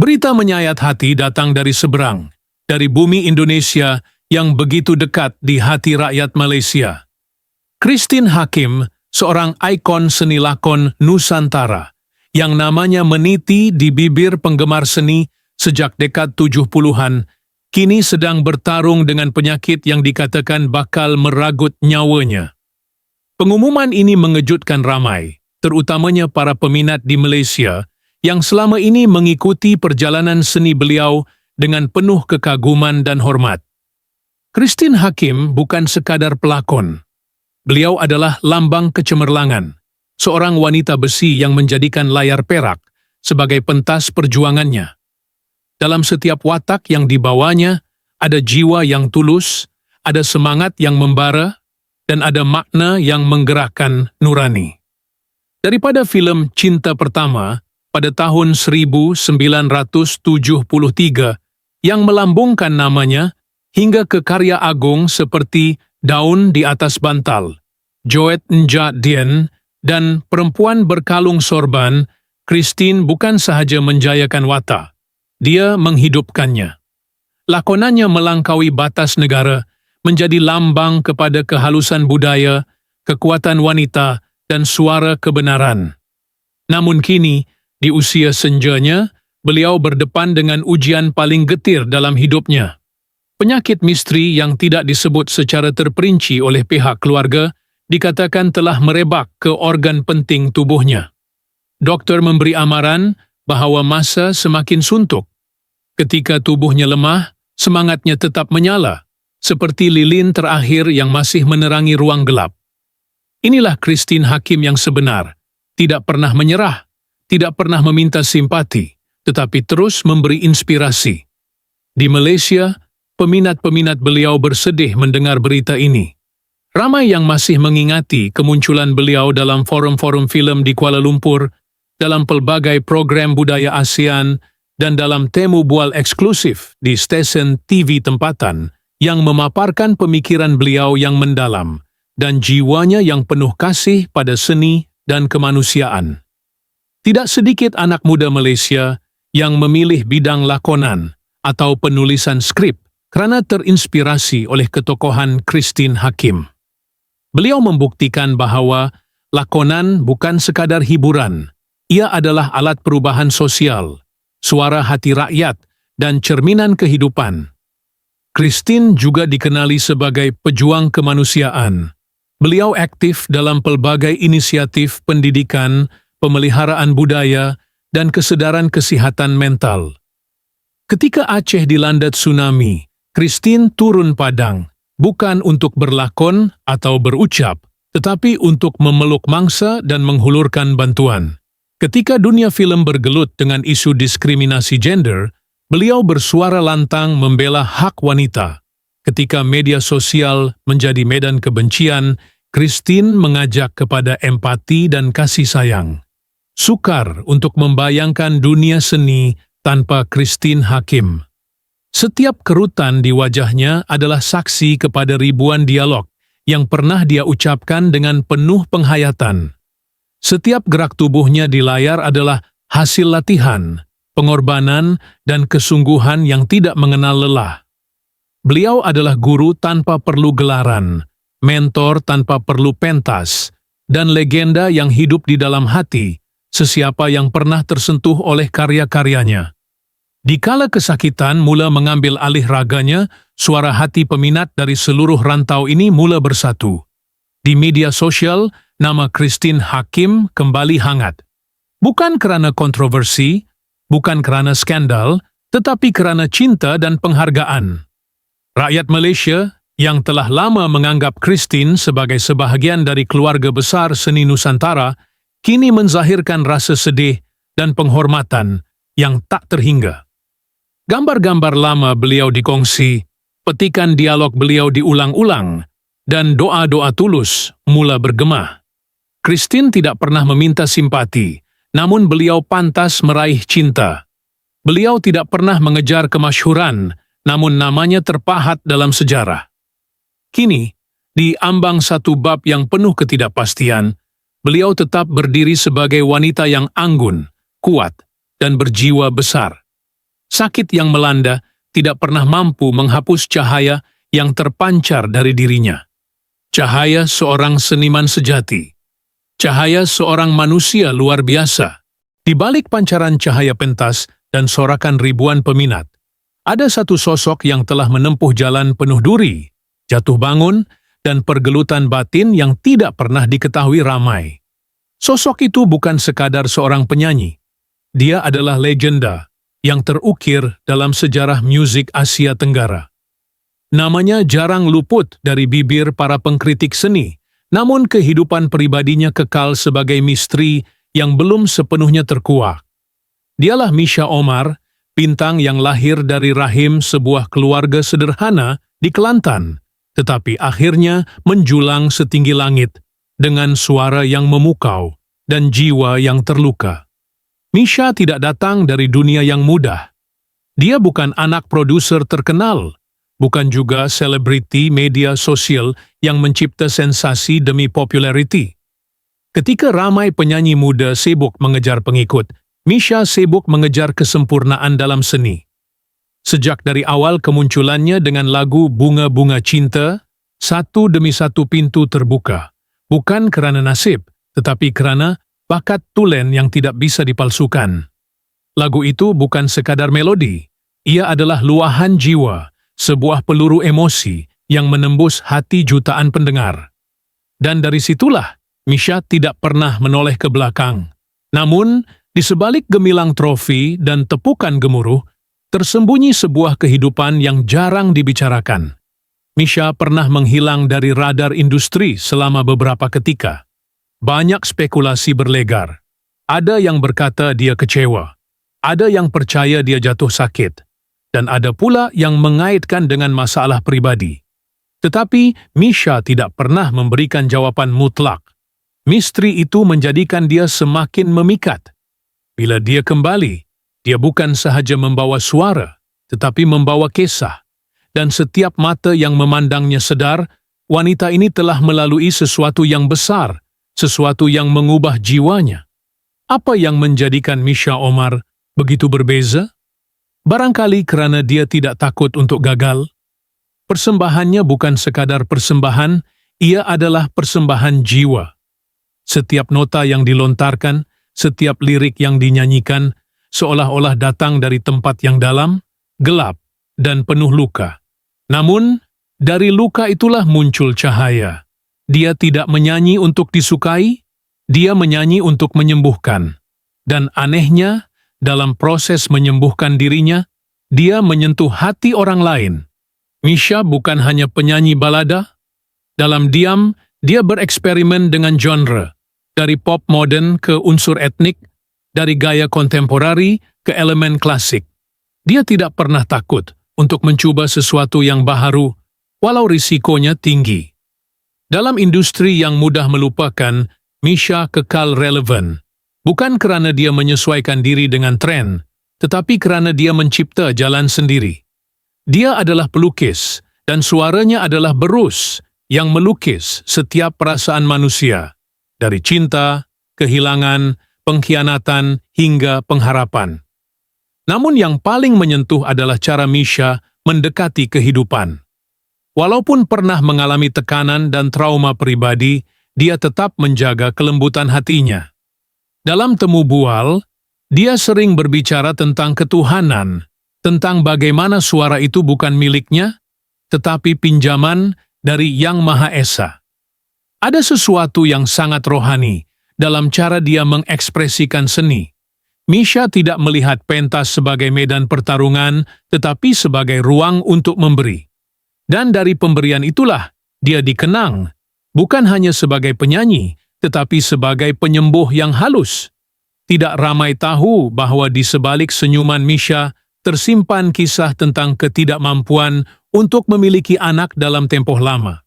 Berita menyayat hati datang dari seberang, dari bumi Indonesia yang begitu dekat di hati rakyat Malaysia. Christine Hakim, seorang ikon seni lakon Nusantara, yang namanya meniti di bibir penggemar seni sejak dekad 70-an, kini sedang bertarung dengan penyakit yang dikatakan bakal meragut nyawanya. Pengumuman ini mengejutkan ramai, terutamanya para peminat di Malaysia yang selama ini mengikuti perjalanan seni beliau dengan penuh kekaguman dan hormat. Christine Hakim bukan sekadar pelakon. Beliau adalah lambang kecemerlangan, seorang wanita besi yang menjadikan layar perak sebagai pentas perjuangannya. Dalam setiap watak yang dibawanya, ada jiwa yang tulus, ada semangat yang membara, dan ada makna yang menggerakkan nurani. Daripada filem Cinta Pertama pada tahun 1973 yang melambungkan namanya hingga ke karya agung seperti Daun di Atas Bantal, Joet Nja Dien, dan Perempuan Berkalung Sorban, Christine bukan sahaja menjayakan watak, dia menghidupkannya. Lakonannya melangkaui batas negara, menjadi lambang kepada kehalusan budaya, kekuatan wanita, dan suara kebenaran. Namun kini, di usia senjanya, beliau berdepan dengan ujian paling getir dalam hidupnya. Penyakit misteri yang tidak disebut secara terperinci oleh pihak keluarga dikatakan telah merebak ke organ penting tubuhnya. Doktor memberi amaran bahawa masa semakin suntuk. Ketika tubuhnya lemah, semangatnya tetap menyala, seperti lilin terakhir yang masih menerangi ruang gelap. Inilah Christine Hakim yang sebenar, tidak pernah menyerah, tidak pernah meminta simpati, tetapi terus memberi inspirasi. Di Malaysia, peminat-peminat beliau bersedih mendengar berita ini. Ramai yang masih mengingati kemunculan beliau dalam forum-forum filem di Kuala Lumpur, dalam pelbagai program budaya ASEAN, dan dalam temu bual eksklusif di stesen TV tempatan yang memaparkan pemikiran beliau yang mendalam dan jiwanya yang penuh kasih pada seni dan kemanusiaan. Tidak sedikit anak muda Malaysia yang memilih bidang lakonan atau penulisan skrip kerana terinspirasi oleh ketokohan Christine Hakim. Beliau membuktikan bahawa lakonan bukan sekadar hiburan, ia adalah alat perubahan sosial, suara hati rakyat, dan cerminan kehidupan. Christine juga dikenali sebagai pejuang kemanusiaan. Beliau aktif dalam pelbagai inisiatif pendidikan, pemeliharaan budaya, dan kesedaran kesihatan mental. Ketika Aceh dilanda tsunami, Christine turun padang, bukan untuk berlakon atau berucap, tetapi untuk memeluk mangsa dan menghulurkan bantuan. Ketika dunia filem bergelut dengan isu diskriminasi gender, beliau bersuara lantang membela hak wanita. Ketika media sosial menjadi medan kebencian, Christine mengajak kepada empati dan kasih sayang. Sukar untuk membayangkan dunia seni tanpa Christine Hakim. Setiap kerutan di wajahnya adalah saksi kepada ribuan dialog yang pernah dia ucapkan dengan penuh penghayatan. Setiap gerak tubuhnya di layar adalah hasil latihan, pengorbanan, dan kesungguhan yang tidak mengenal lelah. Beliau adalah guru tanpa perlu gelaran, mentor tanpa perlu pentas, dan legenda yang hidup di dalam hati sesiapa yang pernah tersentuh oleh karya-karyanya. Dikala kesakitan mula mengambil alih raganya, suara hati peminat dari seluruh rantau ini mula bersatu. Di media sosial, nama Christine Hakim kembali hangat. Bukan kerana kontroversi, bukan kerana skandal, tetapi kerana cinta dan penghargaan. Rakyat Malaysia yang telah lama menganggap Christine sebagai sebahagian dari keluarga besar seni Nusantara, kini menzahirkan rasa sedih dan penghormatan yang tak terhingga. Gambar-gambar lama beliau dikongsi, petikan dialog beliau diulang-ulang, dan doa-doa tulus mula bergema. Christine tidak pernah meminta simpati, namun beliau pantas meraih cinta. Beliau tidak pernah mengejar kemasyhuran, namun namanya terpahat dalam sejarah. Kini, di ambang satu bab yang penuh ketidakpastian, beliau tetap berdiri sebagai wanita yang anggun, kuat, dan berjiwa besar. Sakit yang melanda tidak pernah mampu menghapus cahaya yang terpancar dari dirinya. Cahaya seorang seniman sejati. Cahaya seorang manusia luar biasa. Di balik pancaran cahaya pentas dan sorakan ribuan peminat, ada satu sosok yang telah menempuh jalan penuh duri, jatuh bangun, dan pergelutan batin yang tidak pernah diketahui ramai. Sosok itu bukan sekadar seorang penyanyi. Dia adalah legenda yang terukir dalam sejarah musik Asia Tenggara. Namanya jarang luput dari bibir para pengkritik seni, namun kehidupan pribadinya kekal sebagai misteri yang belum sepenuhnya terkuak. Dialah Misha Omar, bintang yang lahir dari rahim sebuah keluarga sederhana di Kelantan, tetapi akhirnya menjulang setinggi langit dengan suara yang memukau dan jiwa yang terluka. Misha tidak datang dari dunia yang mudah. Dia bukan anak produser terkenal, bukan juga selebriti media sosial yang mencipta sensasi demi populariti. Ketika ramai penyanyi muda sibuk mengejar pengikut, Misha sibuk mengejar kesempurnaan dalam seni. Sejak dari awal kemunculannya dengan lagu Bunga-Bunga Cinta, satu demi satu pintu terbuka. Bukan kerana nasib, tetapi kerana bakat tulen yang tidak bisa dipalsukan. Lagu itu bukan sekadar melodi, ia adalah luahan jiwa, sebuah peluru emosi yang menembus hati jutaan pendengar. Dan dari situlah, Misha tidak pernah menoleh ke belakang. Namun, di sebalik gemilang trofi dan tepukan gemuruh, tersembunyi sebuah kehidupan yang jarang dibicarakan. Misha pernah menghilang dari radar industri selama beberapa ketika. Banyak spekulasi berlegar. Ada yang berkata dia kecewa, ada yang percaya dia jatuh sakit, dan ada pula yang mengaitkan dengan masalah pribadi. Tetapi Misha tidak pernah memberikan jawaban mutlak. Misteri itu menjadikan dia semakin memikat. Bila dia kembali, dia bukan sahaja membawa suara, tetapi membawa kisah. Dan setiap mata yang memandangnya sedar, wanita ini telah melalui sesuatu yang besar, sesuatu yang mengubah jiwanya. Apa yang menjadikan Misha Omar begitu berbeza? Barangkali kerana dia tidak takut untuk gagal. Persembahannya bukan sekadar persembahan, ia adalah persembahan jiwa. Setiap nota yang dilontarkan, setiap lirik yang dinyanyikan, seolah-olah datang dari tempat yang dalam, gelap, dan penuh luka. Namun, dari luka itulah muncul cahaya. Dia tidak menyanyi untuk disukai, dia menyanyi untuk menyembuhkan. Dan anehnya, dalam proses menyembuhkan dirinya, dia menyentuh hati orang lain. Misha bukan hanya penyanyi balada. Dalam diam, dia bereksperimen dengan genre, dari pop modern ke unsur etnik, dari gaya kontemporari ke elemen klasik. Dia tidak pernah takut untuk mencoba sesuatu yang baharu, walau risikonya tinggi. Dalam industri yang mudah melupakan, Misha kekal relevan. Bukan kerana dia menyesuaikan diri dengan tren, tetapi kerana dia mencipta jalan sendiri. Dia adalah pelukis, dan suaranya adalah berus yang melukis setiap perasaan manusia, dari cinta, kehilangan, pengkhianatan, hingga pengharapan. Namun yang paling menyentuh adalah cara Misha mendekati kehidupan. Walaupun pernah mengalami tekanan dan trauma pribadi, dia tetap menjaga kelembutan hatinya. Dalam temu bual, dia sering berbicara tentang ketuhanan, tentang bagaimana suara itu bukan miliknya, tetapi pinjaman dari Yang Maha Esa. Ada sesuatu yang sangat rohani dalam cara dia mengekspresikan seni. Misha tidak melihat pentas sebagai medan pertarungan, tetapi sebagai ruang untuk memberi. Dan dari pemberian itulah, dia dikenang, bukan hanya sebagai penyanyi, tetapi sebagai penyembuh yang halus. Tidak ramai tahu bahwa di sebalik senyuman Misha tersimpan kisah tentang ketidakmampuan untuk memiliki anak dalam tempoh lama.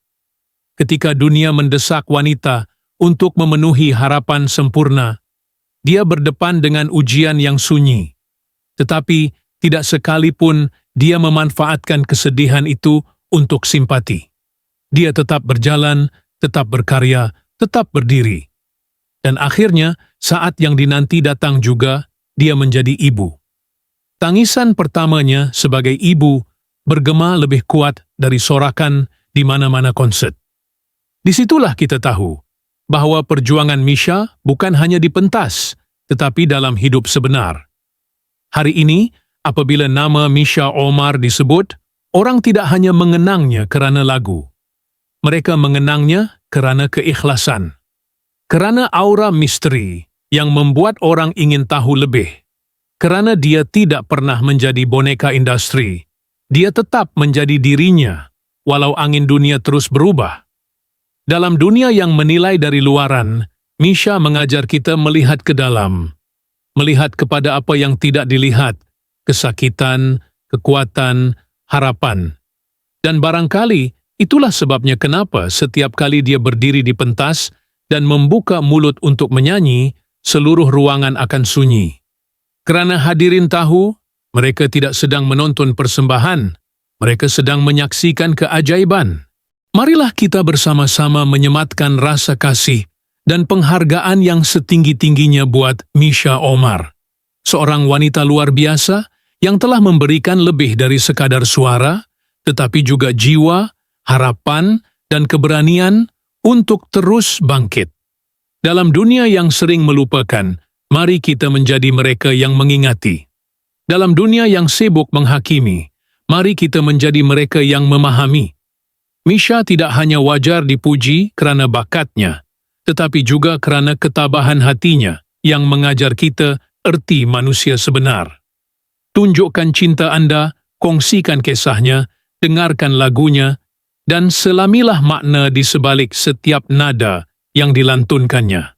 Ketika dunia mendesak wanita untuk memenuhi harapan sempurna, dia berdepan dengan ujian yang sunyi. Tetapi tidak sekalipun dia memanfaatkan kesedihan itu untuk simpati. Dia tetap berjalan, tetap berkarya, tetap berdiri. Dan akhirnya, saat yang dinanti datang juga, dia menjadi ibu. Tangisan pertamanya sebagai ibu bergema lebih kuat dari sorakan di mana-mana konsert. Disitulah kita tahu bahwa perjuangan Misha bukan hanya di pentas, tetapi dalam hidup sebenar. Hari ini, apabila nama Misha Omar disebut, orang tidak hanya mengenangnya kerana lagu. Mereka mengenangnya kerana keikhlasan. Kerana aura misteri yang membuat orang ingin tahu lebih. Kerana dia tidak pernah menjadi boneka industri. Dia tetap menjadi dirinya, walau angin dunia terus berubah. Dalam dunia yang menilai dari luaran, Misha mengajar kita melihat ke dalam. Melihat kepada apa yang tidak dilihat, kesakitan, kekuatan, harapan. Dan barangkali itulah sebabnya kenapa setiap kali dia berdiri di pentas dan membuka mulut untuk menyanyi, seluruh ruangan akan sunyi. Kerana hadirin tahu, mereka tidak sedang menonton persembahan, mereka sedang menyaksikan keajaiban. Marilah kita bersama-sama menyematkan rasa kasih dan penghargaan yang setinggi-tingginya buat Misha Omar, seorang wanita luar biasa yang telah memberikan lebih dari sekadar suara, tetapi juga jiwa, harapan, dan keberanian untuk terus bangkit. Dalam dunia yang sering melupakan, mari kita menjadi mereka yang mengingati. Dalam dunia yang sibuk menghakimi, mari kita menjadi mereka yang memahami. Misha tidak hanya wajar dipuji kerana bakatnya, tetapi juga kerana ketabahan hatinya yang mengajar kita erti manusia sebenar. Tunjukkan cinta anda, kongsikan kisahnya, dengarkan lagunya, dan selamilah makna di sebalik setiap nada yang dilantunkannya.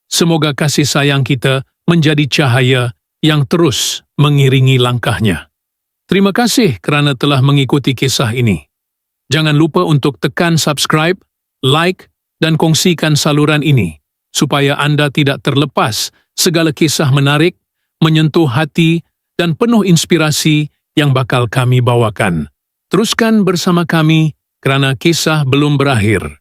Semoga kasih sayang kita menjadi cahaya yang terus mengiringi langkahnya. Terima kasih kerana telah mengikuti kisah ini. Jangan lupa untuk tekan subscribe, like, dan kongsikan saluran ini, supaya anda tidak terlepas segala kisah menarik, menyentuh hati, dan penuh inspirasi yang bakal kami bawakan. Teruskan bersama kami, kerana kisah belum berakhir.